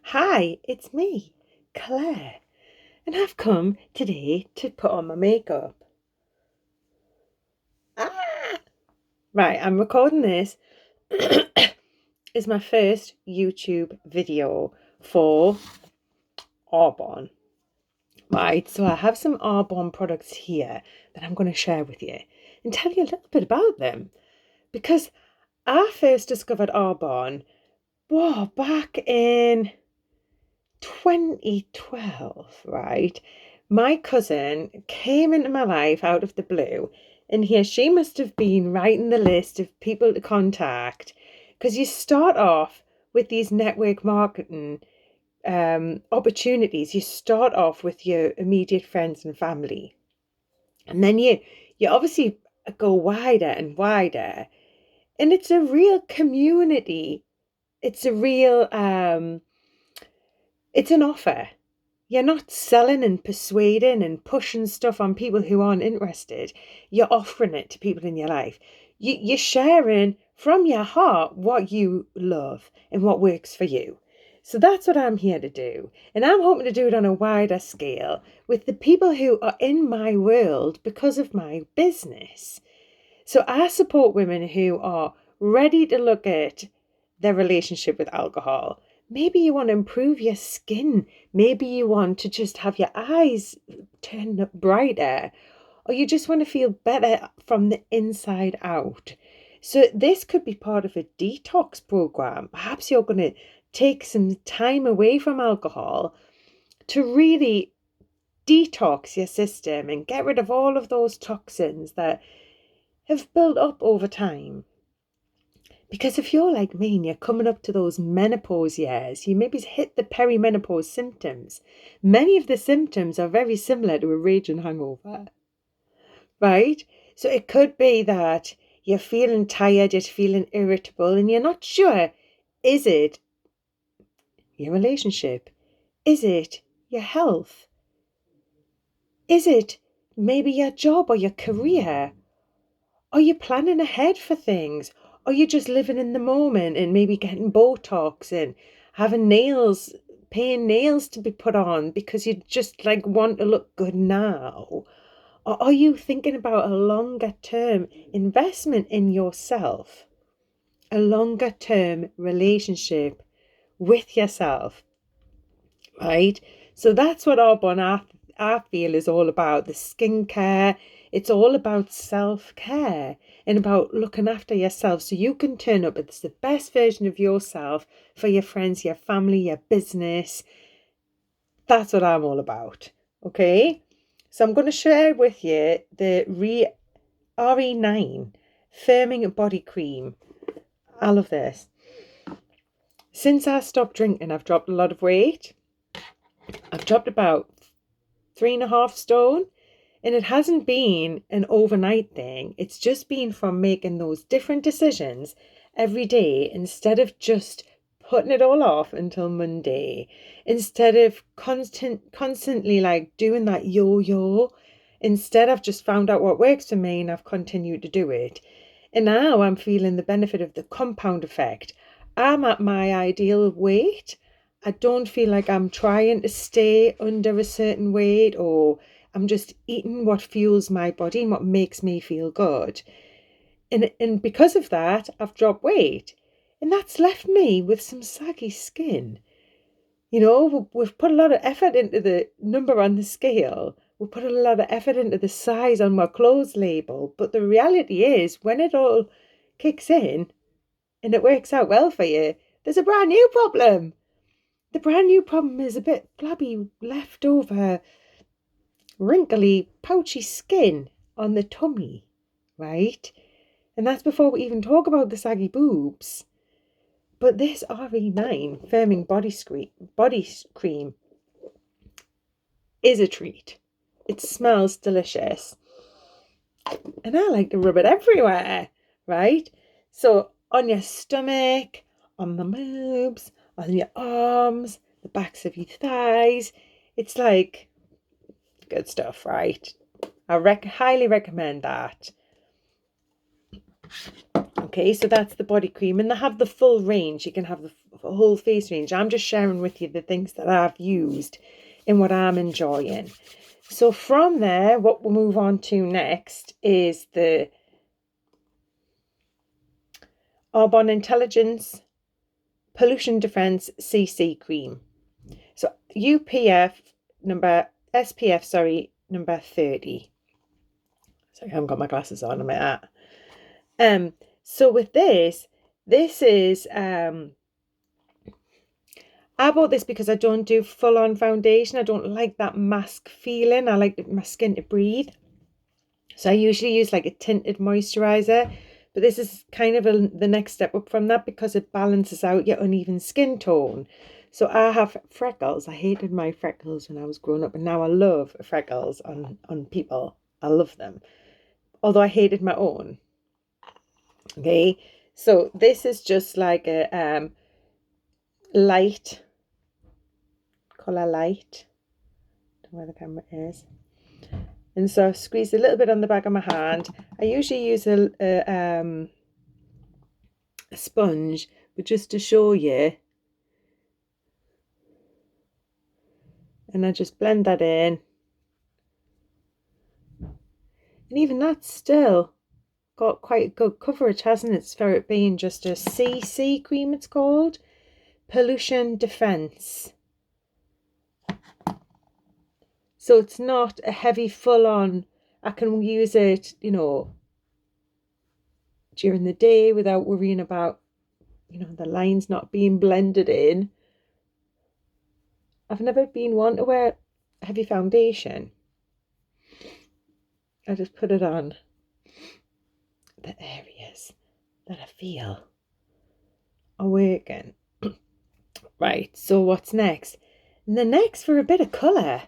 Hi, it's me, Claire, and I've come today to put on my makeup. Ah! Right, I'm recording this. Is my first YouTube video for Arbonne. Right, so I have some Arbonne products here that I'm going to share with you and tell you a little bit about them. Because I first discovered Arbonne, back in 2012, right? My cousin came into my life out of the blue, and here she must have been writing the list of people to contact because you start off with these network marketing opportunities. You start off with your immediate friends and family, and then you obviously go wider and wider, and it's a real community. It's a real it's an offer. You're not selling and persuading and pushing stuff on people who aren't interested. You're offering it to people in your life. You're sharing from your heart what you love and what works for you. So that's what I'm here to do. And I'm hoping to do it on a wider scale with the people who are in my world because of my business. So I support women who are ready to look at their relationship with alcohol. Maybe you want to improve your skin. Maybe you want to just have your eyes turn brighter. Or you just want to feel better from the inside out. So this could be part of a detox program. Perhaps you're going to take some time away from alcohol to really detox your system and get rid of all of those toxins that have built up over time. Because if you're like me and you're coming up to those menopause years, you maybe hit the perimenopause symptoms. Many of the symptoms are very similar to a raging hangover, right? So it could be that you're feeling tired, you're feeling irritable, and you're not sure, is it your relationship? Is it your health? Is it maybe your job or your career? Are you planning ahead for things? Are you just living in the moment and maybe getting Botox and having paying nails to be put on because you just like want to look good now? Or are you thinking about a longer term investment in yourself? A longer term relationship with yourself, right? So that's what Arbonne I feel is all about. The skincare, it's all about self-care and about looking after yourself so you can turn up as the best version of yourself for your friends, your family, your business. That's what I'm all about. Okay? So I'm going to share with you the RE9 Firming Body Cream. I love this. Since I stopped drinking, I've dropped a lot of weight. I've dropped about 3.5 stone, and it hasn't been an overnight thing. It's just been from making those different decisions every day instead of just putting it all off until Monday, instead of constantly like doing that yo-yo. Instead, I've just found out what works for me and I've continued to do it. And now I'm feeling the benefit of the compound effect. I'm at my ideal weight. I don't feel like I'm trying to stay under a certain weight, or I'm just eating what fuels my body and what makes me feel good. And because of that, I've dropped weight. And that's left me with some saggy skin. You know, we've put a lot of effort into the number on the scale. We put a lot of effort into the size on my clothes label. But the reality is, when it all kicks in and it works out well for you, there's a brand new problem. The brand new problem is a bit flabby, leftover, wrinkly, pouchy skin on the tummy, right? And that's before we even talk about the saggy boobs. But this RE9 Firming Body Cream is a treat. It smells delicious. And I like to rub it everywhere, right? So on your stomach, on the boobs, on your arms, the backs of your thighs. It's like good stuff, right? I highly recommend that. Okay, so that's the body cream, and they have the full range. You can have the whole face range. I'm just sharing with you the things that I've used and what I'm enjoying. So from there, what we'll move on to next is the Arbonne Intelligence Pollution Defense CC cream. So SPF number 30. Sorry, I haven't got my glasses on. I'm like that. So with this is I bought this because I don't do full-on foundation. I don't like that mask feeling. I like my skin to breathe. So I usually use like a tinted moisturizer, but this is kind of the next step up from that because it balances out your uneven skin tone. So I have freckles. I hated my freckles when I was growing up, and now I love freckles on people. I love them. Although I hated my own. Okay, so this is just like a light, colour light. I don't know where the camera is. And so I've squeezed a little bit on the back of my hand. I usually use a sponge, but just to show you. And I just blend that in. And even that's still got quite good coverage, hasn't it? For it being just a CC cream, it's called. Pollution Defense. So it's not a heavy full-on. I can use it, you know, during the day without worrying about, you know, the lines not being blended in. I've never been one to wear heavy foundation. I just put it on the areas that I feel are working. Right, so what's next? And the next, for a bit of colour,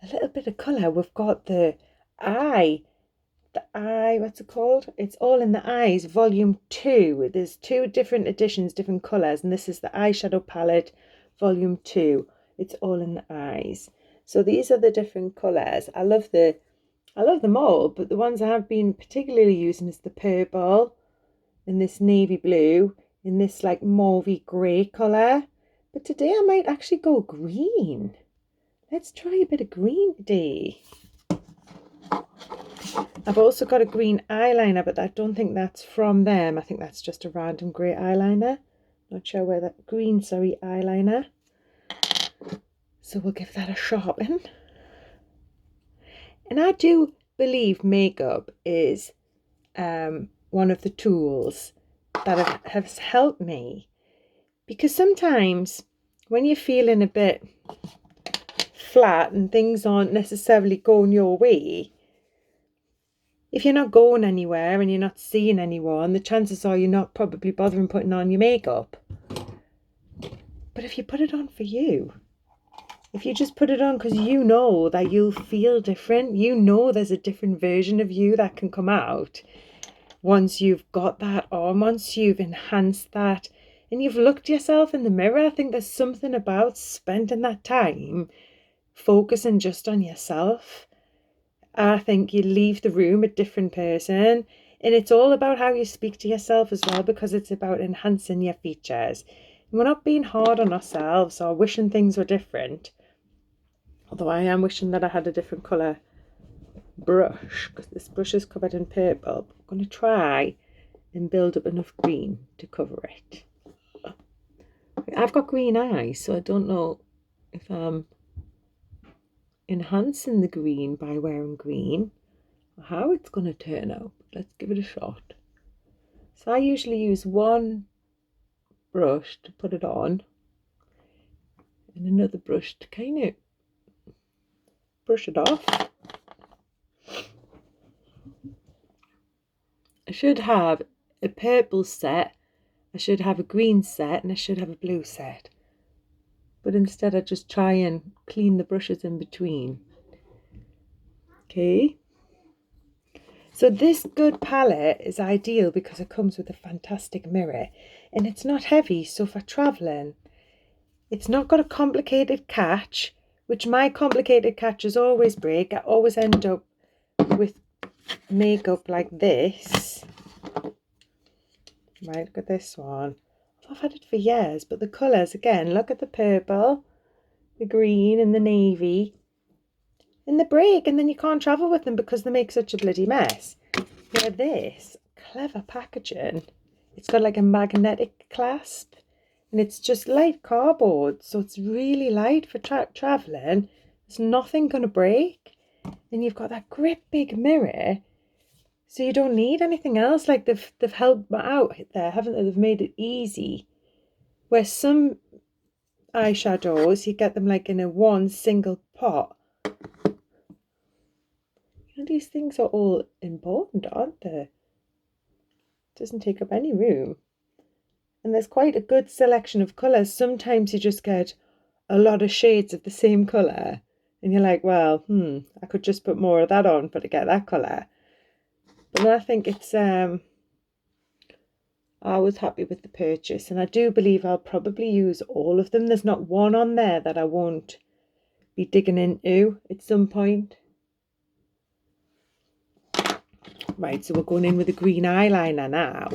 a little bit of colour, we've got the eye, what's it called? It's All in the Eyes, Volume 2. There's 2 different editions, different colours, and this is the eyeshadow palette, Volume 2. It's All in the Eyes. So these are the different colours. I love them all, but the ones I've been particularly using is the purple, and this navy blue, in this like mauvey grey colour. But today I might actually go green. Let's try a bit of green today. I've also got a green eyeliner, but I don't think that's from them. I think that's just a random grey eyeliner. Not sure where that green, eyeliner. So we'll give that a sharpen. And I do believe makeup is one of the tools that has helped me. Because sometimes when you're feeling a bit flat and things aren't necessarily going your way, if you're not going anywhere and you're not seeing anyone, the chances are you're not probably bothering putting on your makeup. But if you put it on for you, if you just put it on because you know that you'll feel different, you know there's a different version of you that can come out once you've got that on, once you've enhanced that and you've looked yourself in the mirror. I think there's something about spending that time focusing just on yourself. I think you leave the room a different person, and it's all about how you speak to yourself as well, because it's about enhancing your features. And we're not being hard on ourselves or wishing things were different, although I am wishing that I had a different colour brush, because this brush is covered in purple. I'm going to try and build up enough green to cover it. I've got green eyes, so I don't know if I'm enhancing the green by wearing green or how it's going to turn out. Let's give it a shot. So I usually use one brush to put it on and another brush to kind of brush it off. I should have a purple set, I should have a green set, and I should have a blue set. But instead I just try and clean the brushes in between. Okay. So this good palette is ideal because it comes with a fantastic mirror and it's not heavy. So for traveling, it's not got a complicated catch, which my complicated catches always break. I always end up with makeup like this. Right, look at this one. I've had it for years, but the colours, again, look at the purple, the green and the navy. And they break, and then you can't travel with them because they make such a bloody mess. Where this, clever packaging, it's got like a magnetic clasp, and it's just light cardboard, so it's really light for traveling. There's nothing going to break. And you've got that great big mirror, so you don't need anything else. Like they've helped out there, haven't they? They've made it easy. Where some eyeshadows, you get them like in a one single pot. You know, these things are all important, aren't they? It doesn't take up any room. And there's quite a good selection of colours. Sometimes you just get a lot of shades of the same colour. And you're like, well, I could just put more of that on but to get that colour. But I think it's, I was happy with the purchase. And I do believe I'll probably use all of them. There's not one on there that I won't be digging into at some point. Right, so we're going in with a green eyeliner now.